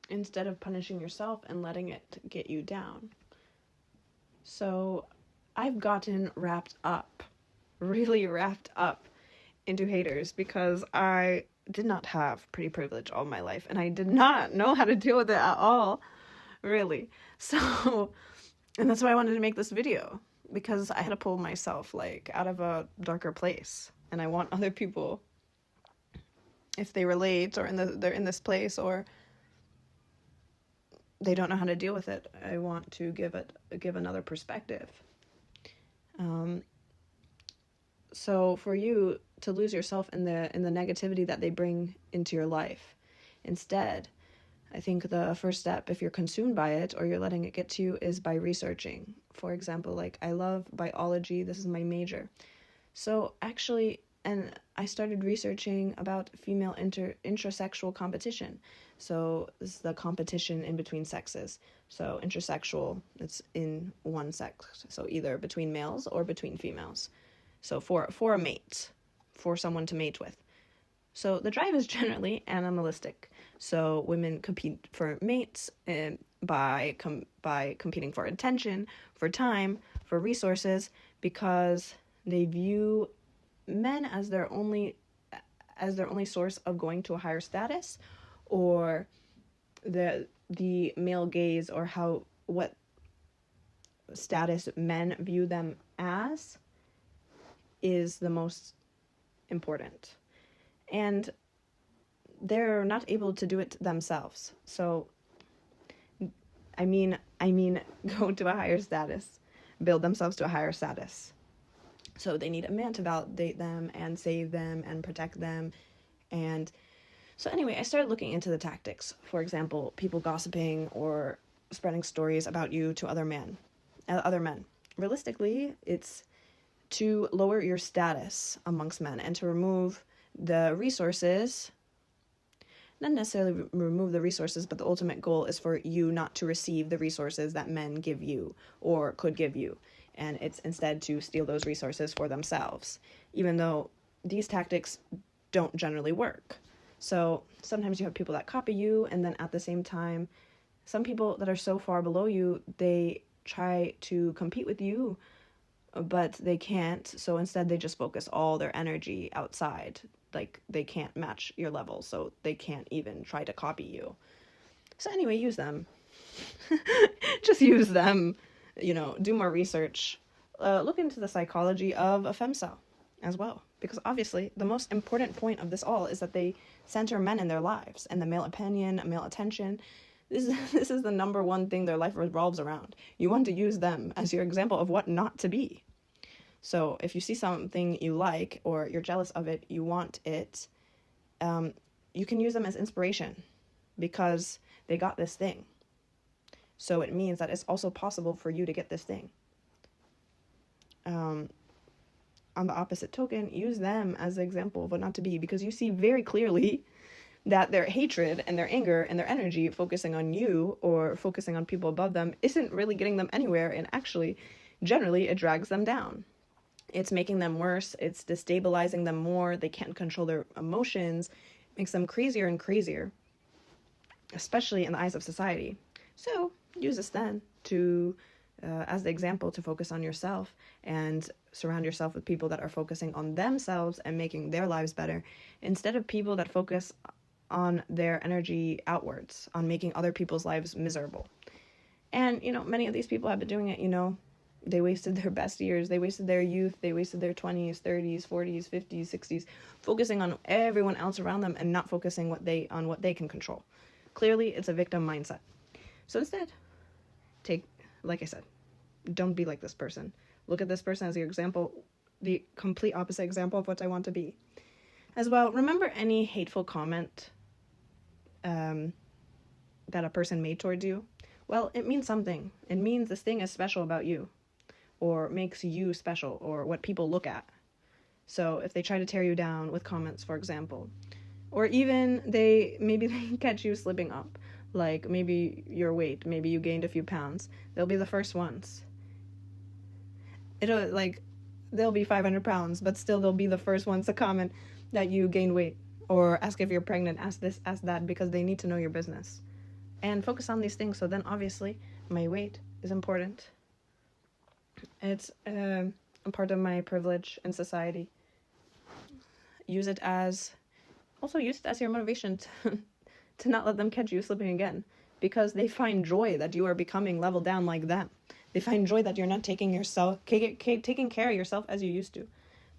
instead of punishing yourself and letting it get you down. So I've gotten really wrapped up into haters because I did not have pretty privilege all my life and I did not know how to deal with it at all, really. So, and that's why I wanted to make this video, because I had to pull myself like out of a darker place, and I want other people, if they relate or they're in this place or they don't know how to deal with it, I want to give another perspective. So for you to lose yourself in the negativity that they bring into your life, instead, I think the first step, if you're consumed by it or you're letting it get to you, is by researching. For example, like, I love biology. This is my major. So actually, and I started researching about female intrasexual competition. So this is the competition in between sexes. So intersexual, it's in one sex. So either between males or between females. So for a mate, for someone to mate with. So the drive is generally animalistic. So women compete for mates by competing for attention, for time, for resources, because they view men as their only source of going to a higher status, or the male gaze, or what status men view them as, is the most important. And they're not able to do it themselves. So I mean go to a higher status, build themselves to a higher status. So they need a man to validate them and save them and protect them. And so anyway, I started looking into the tactics. For example, people gossiping or spreading stories about you to other men. Realistically, it's to lower your status amongst men and to remove the resources. Not necessarily remove the resources, but the ultimate goal is for you not to receive the resources that men give you or could give you. And it's instead to steal those resources for themselves, even though these tactics don't generally work. So sometimes you have people that copy you, and then at the same time, some people that are so far below you, they try to compete with you, but they can't. So instead, they just focus all their energy outside. Like, they can't match your level, so they can't even try to copy you. So anyway, use them. Just use them. Do more research. Look into the psychology of a femcel as well, because obviously the most important point of this all is that they center men in their lives, and the male opinion, male attention. This is the number one thing their life revolves around. You want to use them as your example of what not to be. So if you see something you like or you're jealous of it, you want it, you can use them as inspiration because they got this thing. So it means that it's also possible for you to get this thing. On the opposite token, use them as the example of what not to be, because you see very clearly that their hatred and their anger and their energy focusing on you or focusing on people above them isn't really getting them anywhere, and actually, generally, it drags them down. It's making them worse. It's destabilizing them more. They can't control their emotions. It makes them crazier and crazier, especially in the eyes of society. So use this then to, as the example, to focus on yourself and surround yourself with people that are focusing on themselves and making their lives better, instead of people that focus on their energy outwards, on making other people's lives miserable. And, many of these people have been doing it, they wasted their best years, they wasted their youth, they wasted their 20s, 30s, 40s, 50s, 60s, focusing on everyone else around them and not focusing on what they can control. Clearly, it's a victim mindset. So instead, like I said, don't be like this person. Look at this person as your example, the complete opposite example of what I want to be. As well, remember any hateful comment that a person made towards you? Well, it means something. It means this thing is special about you, or makes you special, or what people look at. So if they try to tear you down with comments, for example, or even maybe they catch you slipping up, like maybe your weight, maybe you gained a few pounds, they'll be the first ones. They'll be 500 pounds, but still they'll be the first ones to comment that you gained weight, or ask if you're pregnant, ask this, ask that, because they need to know your business. and focus on these things. So then obviously my weight is important. It's a part of my privilege in society. Use it as your motivation to not let them catch you slipping again, because they find joy that you are becoming level down like them. They find joy that you're not taking care of yourself as you used to.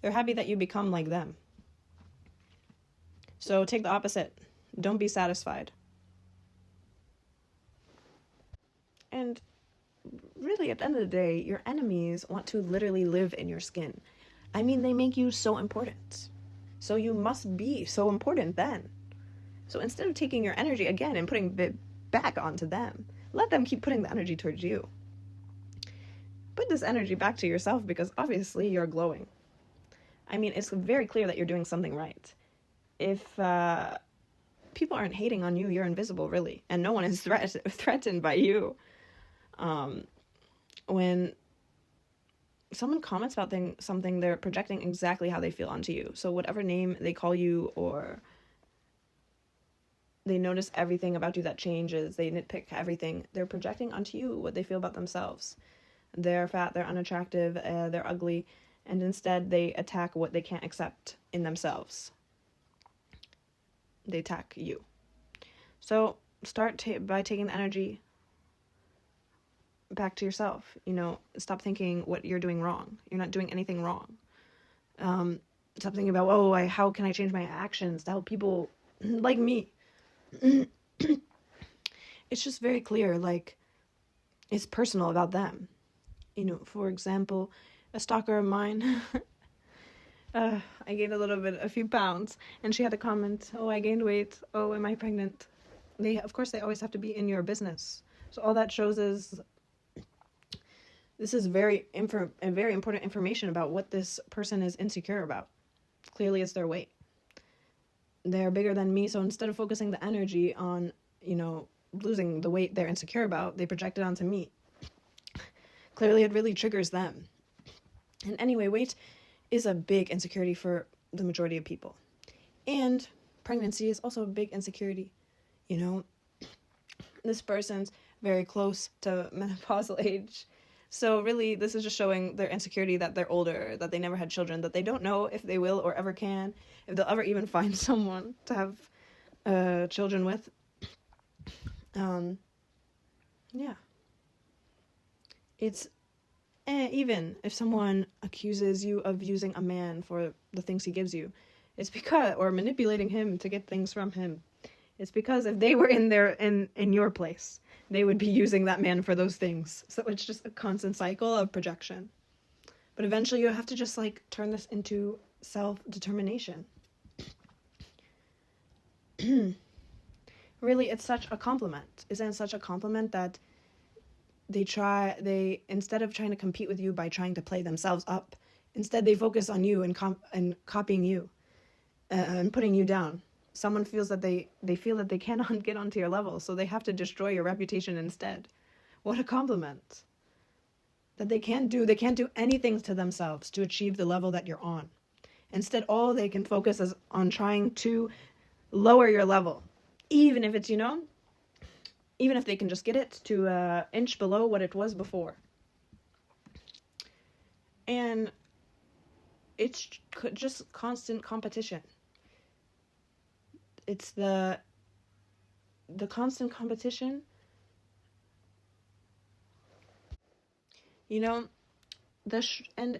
They're happy that you become like them. So take the opposite. Don't be satisfied. And really, at the end of the day, your enemies want to literally live in your skin. I mean, they make you so important. So you must be so important then. So instead of taking your energy again and putting it back onto them, let them keep putting the energy towards you. Put this energy back to yourself, because obviously you're glowing. I mean, it's very clear that you're doing something right. If people aren't hating on you, you're invisible, really. And no one is threatened by you. When someone comments about something, they're projecting exactly how they feel onto you. So whatever name they call you, or they notice everything about you that changes, they nitpick everything, they're projecting onto you what they feel about themselves. They're fat, they're unattractive, they're ugly, and instead they attack what they can't accept in themselves. They attack you. So start by taking the energy back to yourself. Stop thinking what you're doing wrong. You're not doing anything wrong. Stop thinking about, how can I change my actions to help people like me? It's just very clear, like, it's personal about them. For example, a stalker of mine, I gained a few pounds, and she had a comment, I gained weight, am I pregnant? Of course, they always have to be in your business. So all that shows is, this is very important information about what this person is insecure about. Clearly, it's their weight. They're bigger than me, so instead of focusing the energy on, losing the weight they're insecure about, they project it onto me. Clearly, it really triggers them. And anyway, weight is a big insecurity for the majority of people. And pregnancy is also a big insecurity. This person's very close to menopausal age. So really, this is just showing their insecurity that they're older, that they never had children, that they don't know if they will or ever can, if they'll ever even find someone to have children with. Yeah. It's even if someone accuses you of using a man for the things he gives you, it's because, or manipulating him to get things from him, it's because if they were in your place, they would be using that man for those things. So it's just a constant cycle of projection. But eventually you have to just turn this into self-determination. Really, it's such a compliment. Isn't it such a compliment that they instead of trying to compete with you by trying to play themselves up, instead they focus on you and copying you and putting you down. Someone feels that they feel that they cannot get onto your level, so they have to destroy your reputation instead. What a compliment. That they can't do anything to themselves to achieve the level that you're on. Instead, all they can focus is on trying to lower your level. Even if it's, even if they can just get it to an inch below what it was before. And it's just constant competition. It's the constant competition. And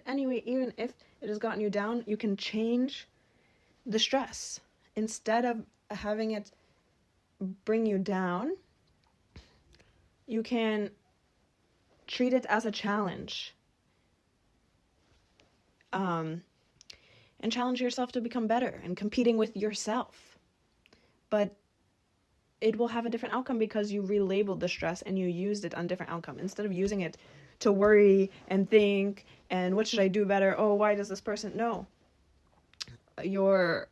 anyway, even if it has gotten you down, you can change the stress. Instead of having it bring you down, you can treat it as a challenge. And challenge yourself to become better and competing with yourself. But it will have a different outcome because you relabeled the stress and you used it on different outcome. Instead of using it to worry and think, and what should I do better? Why does this person? No. You're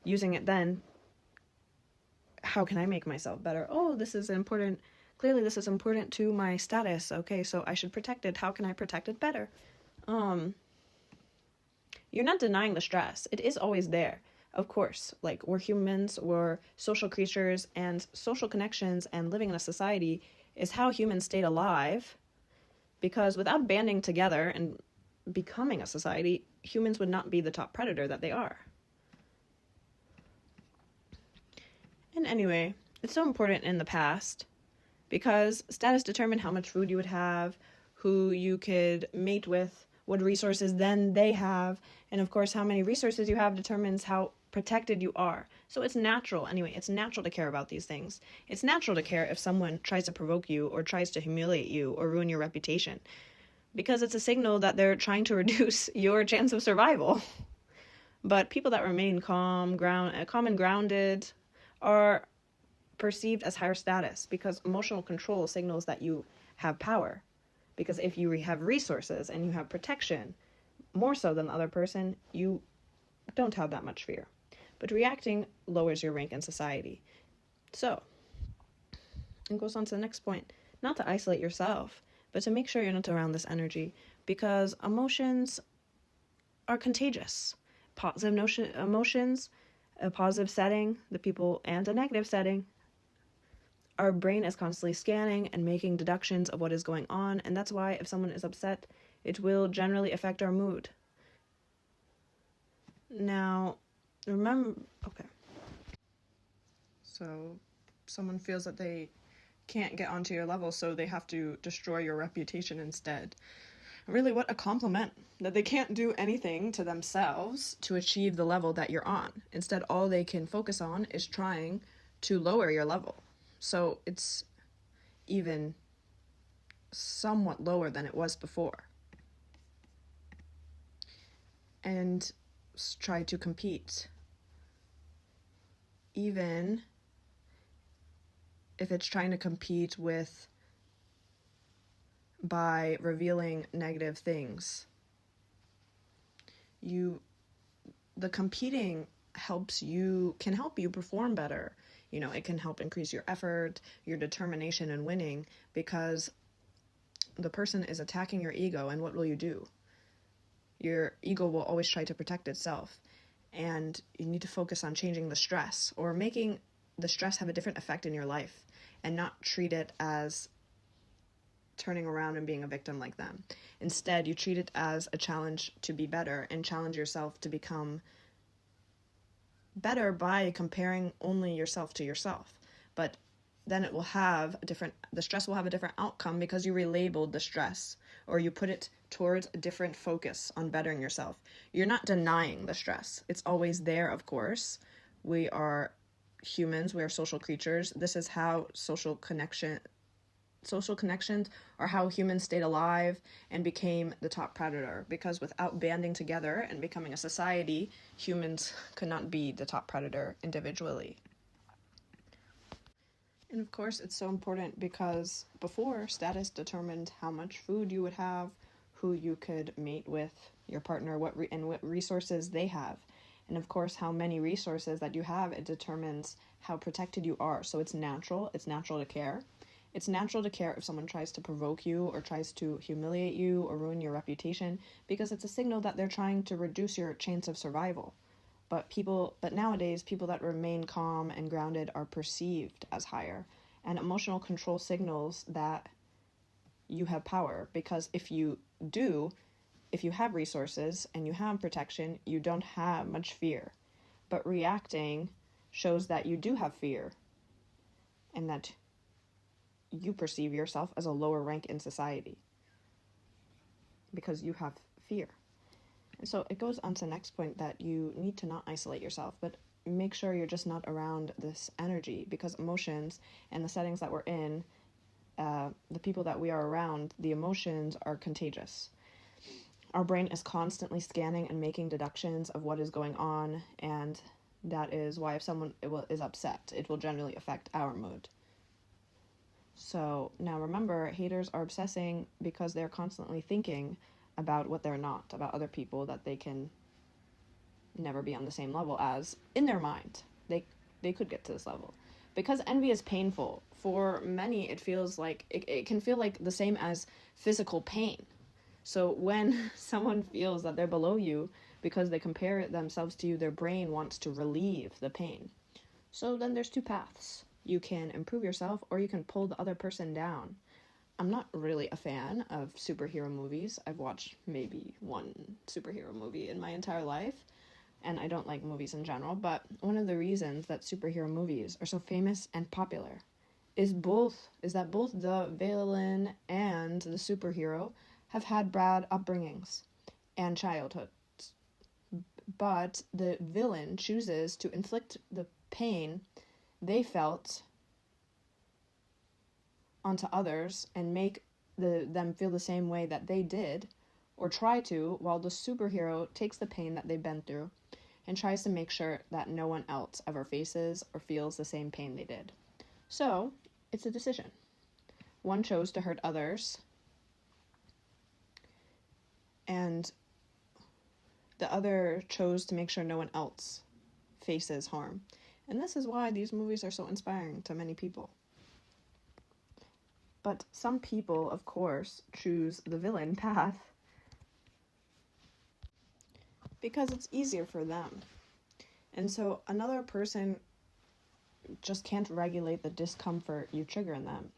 using it then. How can I make myself better? This is important. Clearly, this is important to my status. Okay, so I should protect it. How can I protect it better? You're not denying the stress. It is always there. Of course, like, we're humans, we're social creatures, and social connections and living in a society is how humans stayed alive, because without banding together and becoming a society, humans would not be the top predator that they are. And anyway, it's so important in the past because status determined how much food you would have, who you could mate with, what resources then they have, and of course how many resources you have determines how protected you are. So it's natural, anyway, it's natural to care about these things. It's natural to care if someone tries to provoke you or tries to humiliate you or ruin your reputation, because it's a signal that they're trying to reduce your chance of survival. But people that remain calm and grounded are perceived as higher status, because emotional control signals that you have power. Because if you have resources and you have protection, more so than the other person, you don't have that much fear. But reacting lowers your rank in society. So, it goes on to the next point. Not to isolate yourself, but to make sure you're not around this energy, because emotions are contagious. Positive emotions, a positive setting, the people, and a negative setting. Our brain is constantly scanning and making deductions of what is going on, and that's why if someone is upset, it will generally affect our mood. Now, remember, okay. So, someone feels that they can't get onto your level, so they have to destroy your reputation instead. Really, what a compliment that they can't do anything to themselves to achieve the level that you're on. Instead, all they can focus on is trying to lower your level. So it's even somewhat lower than it was before. And try to compete. Even if it's trying to compete with by revealing negative things. The competing can help you perform better. You know, it can help increase your effort, your determination in winning, because the person is attacking your ego, and what will you do? Your ego will always try to protect itself, and you need to focus on changing the stress, or making the stress have a different effect in your life, and not treat it as turning around and being a victim like them. Instead, you treat it as a challenge to be better, and challenge yourself to become better by comparing only yourself to yourself. But then the stress will have a different outcome, because you relabeled the stress, or you put it towards a different focus on bettering yourself. You're not denying the stress. It's always there, of course. We are humans, we are social creatures. This is how social connections are how humans stayed alive and became the top predator, because without banding together and becoming a society, humans could not be the top predator individually. And of course, it's so important because before, status determined how much food you would have, who you could mate with, your partner, what resources they have. And of course, how many resources that you have, it determines how protected you are. So it's natural to care. It's natural to care if someone tries to provoke you or tries to humiliate you or ruin your reputation, because it's a signal that they're trying to reduce your chance of survival. But nowadays, people that remain calm and grounded are perceived as higher. And emotional control signals that you have power, because if you have resources and you have protection, you don't have much fear. But reacting shows that you do have fear, and that you perceive yourself as a lower rank in society because you have fear. And so it goes on to the next point, that you need to not isolate yourself, but make sure you're just not around this energy, because emotions and the settings that we're in, the people that we are around, the emotions are contagious. Our brain is constantly scanning and making deductions of what is going on, and that is why if someone is upset, it will generally affect our mood. So now remember, haters are obsessing because they're constantly thinking about what they're not, about other people that they can never be on the same level as in their mind. They could get to this level. Because envy is painful. For many, it feels like, it can feel like the same as physical pain. So when someone feels that they're below you, because they compare themselves to you, their brain wants to relieve the pain. So then there's two paths. You can improve yourself, or you can pull the other person down. I'm not really a fan of superhero movies. I've watched maybe one superhero movie in my entire life, and I don't like movies in general, but one of the reasons that superhero movies are so famous and popular is that both the villain and the superhero have had bad upbringings and childhoods. But the villain chooses to inflict the pain they felt onto others and make them feel the same way that they did, or try to, while the superhero takes the pain that they've been through and tries to make sure that no one else ever faces or feels the same pain they did. So, it's a decision. One chose to hurt others, and the other chose to make sure no one else faces harm. And this is why these movies are so inspiring to many people. But some people, of course, choose the villain path because it's easier for them. And so another person just can't regulate the discomfort you trigger in them.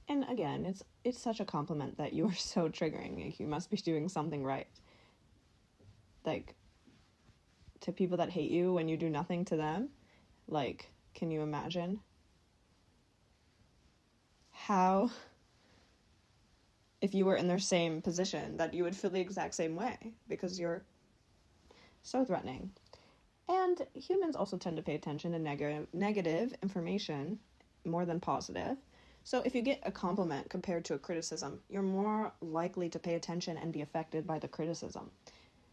And again, it's such a compliment that you are so triggering. Like, you must be doing something right. Like, to people that hate you when you do nothing to them, like, can you imagine how, if you were in their same position, that you would feel the exact same way because you're so threatening. And humans also tend to pay attention to negative information more than positive. So if you get a compliment compared to a criticism, you're more likely to pay attention and be affected by the criticism.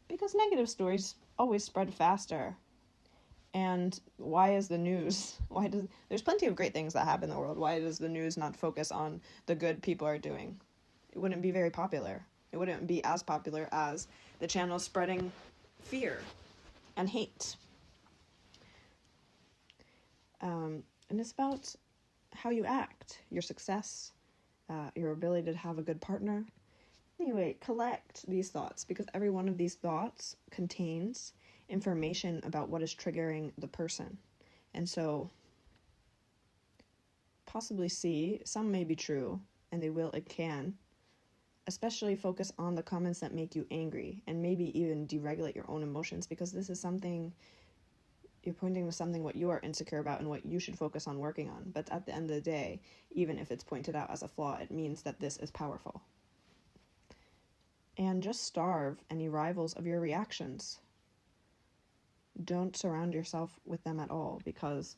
Because negative stories always spread faster. And why is the news, there's plenty of great things that happen in the world. Why does the news not focus on the good people are doing? It wouldn't be very popular. It wouldn't be as popular as the channel spreading fear and hate. And it's about how you act, your success, your ability to have a good partner. Anyway, collect these thoughts, because every one of these thoughts contains information about what is triggering the person. And so possibly see, some may be true, and it can, especially focus on the comments that make you angry, and maybe even deregulate your own emotions, because this is something, you're pointing to something what you are insecure about and what you should focus on working on. But at the end of the day, even if it's pointed out as a flaw, it means that this is powerful. And just starve any rivals of your reactions. Don't surround yourself with them at all, because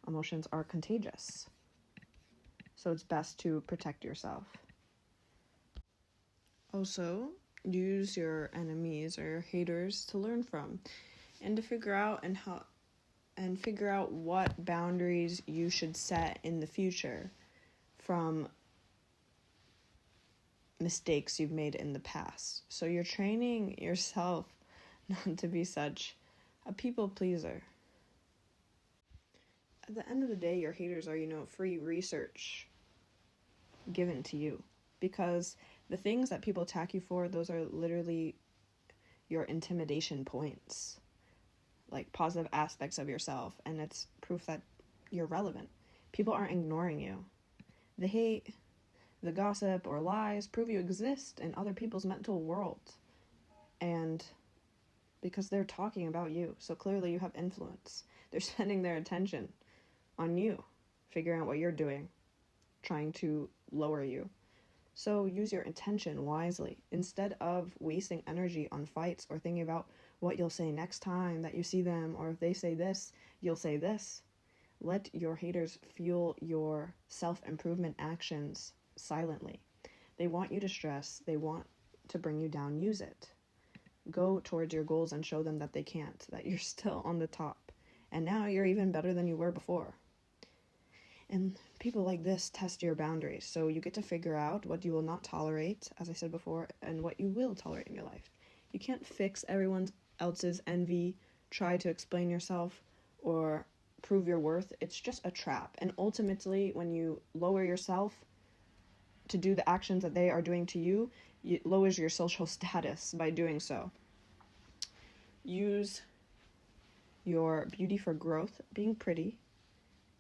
emotions are contagious. So it's best to protect yourself. Also, use your enemies or your haters to learn from, and to figure out what boundaries you should set in the future from mistakes you've made in the past. So you're training yourself not to be such a people pleaser. At the end of the day, your haters are, free research given to you, because the things that people attack you for, those are literally your intimidation points, like positive aspects of yourself, and it's proof that you're relevant. People aren't ignoring you. The hate, the gossip, or lies prove you exist in other people's mental world, and because they're talking about you, so clearly you have influence. They're spending their attention on you, figuring out what you're doing, trying to lower you. So use your attention wisely, instead of wasting energy on fights or thinking about what you'll say next time that you see them, or if they say this, you'll say this. Let your haters fuel your self-improvement actions silently. They want you to stress. They want to bring you down. Use it. Go towards your goals and show them that they can't, that you're still on the top. And now you're even better than you were before. And people like this test your boundaries. So you get to figure out what you will not tolerate, as I said before, and what you will tolerate in your life. You can't fix everyone else's envy, try to explain yourself, or prove your worth. It's just a trap. And ultimately, when you lower yourself to do the actions that they are doing to you, it lowers your social status by doing so. use your beauty for growth, being pretty,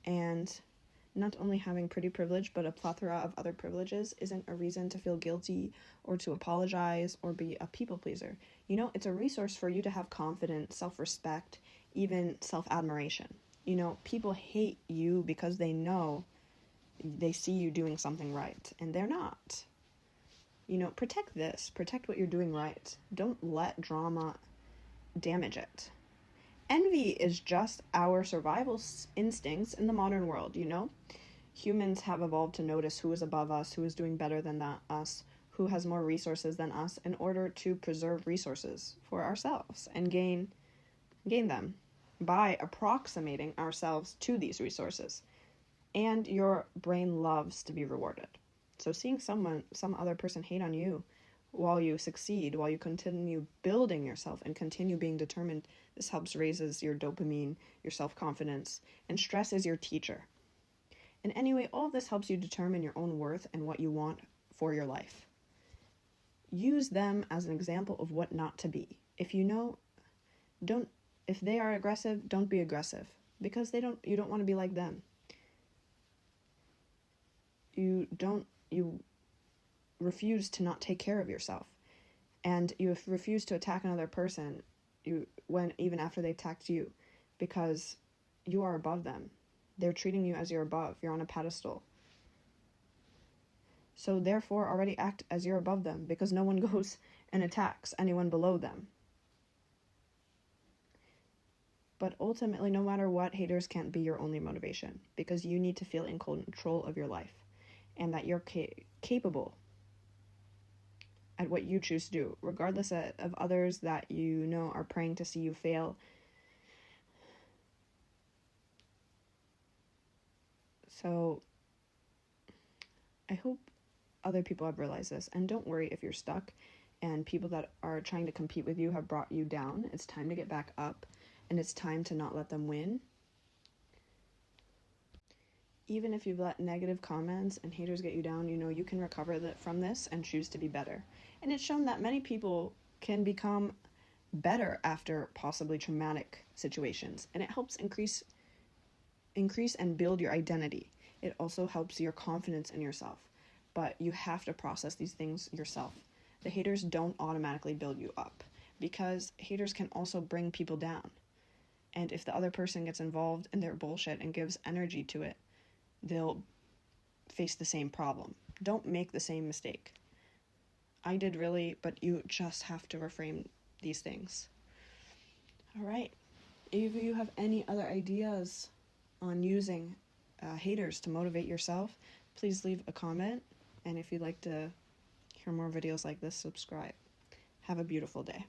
and not only having pretty privilege, but a plethora of other privileges isn't a reason to feel guilty or to apologize or be a people pleaser. You know, it's a resource for you to have confidence, self-respect, even self-admiration. You know, people hate you because they know they see you doing something right, and they're not. You know, protect this. Protect what you're doing right. Don't let drama damage it. Envy is just our survival instincts in the modern world, you know? Humans have evolved to notice who is above us, who is doing better than us, who has more resources than us, in order to preserve resources for ourselves and gain them by approximating ourselves to these resources. And your brain loves to be rewarded. So seeing some other person hate on you while you succeed, while you continue building yourself and continue being determined, this helps raises your dopamine, your self-confidence, and stress is your teacher. And anyway, all of this helps you determine your own worth and what you want for your life. Use them as an example of what not to be. If they are aggressive, don't be aggressive, because you don't want to be like them. You refuse to not take care of yourself, and you refuse to attack another person even after they attacked you, because you are above them. They're treating you as you're above. You're on a pedestal. So therefore, already act as you're above them, because no one goes and attacks anyone below them. But ultimately, no matter what, haters can't be your only motivation, because you need to feel in control of your life, and that you're capable at what you choose to do, regardless of others that you know are praying to see you fail. So I hope other people have realized this, and don't worry if you're stuck and people that are trying to compete with you have brought you down. It's time to get back up, and it's time to not let them win. Even if you've let negative comments and haters get you down, you know you can recover from this and choose to be better. And it's shown that many people can become better after possibly traumatic situations, and it helps increase and build your identity. It also helps your confidence in yourself, but you have to process these things yourself. The haters don't automatically build you up, because haters can also bring people down. And if the other person gets involved in their bullshit and gives energy to it, they'll face the same problem. Don't make the same mistake. I did really, but you just have to reframe these things. All right. If you have any other ideas on using haters to motivate yourself, please leave a comment. And if you'd like to hear more videos like this, subscribe. Have a beautiful day.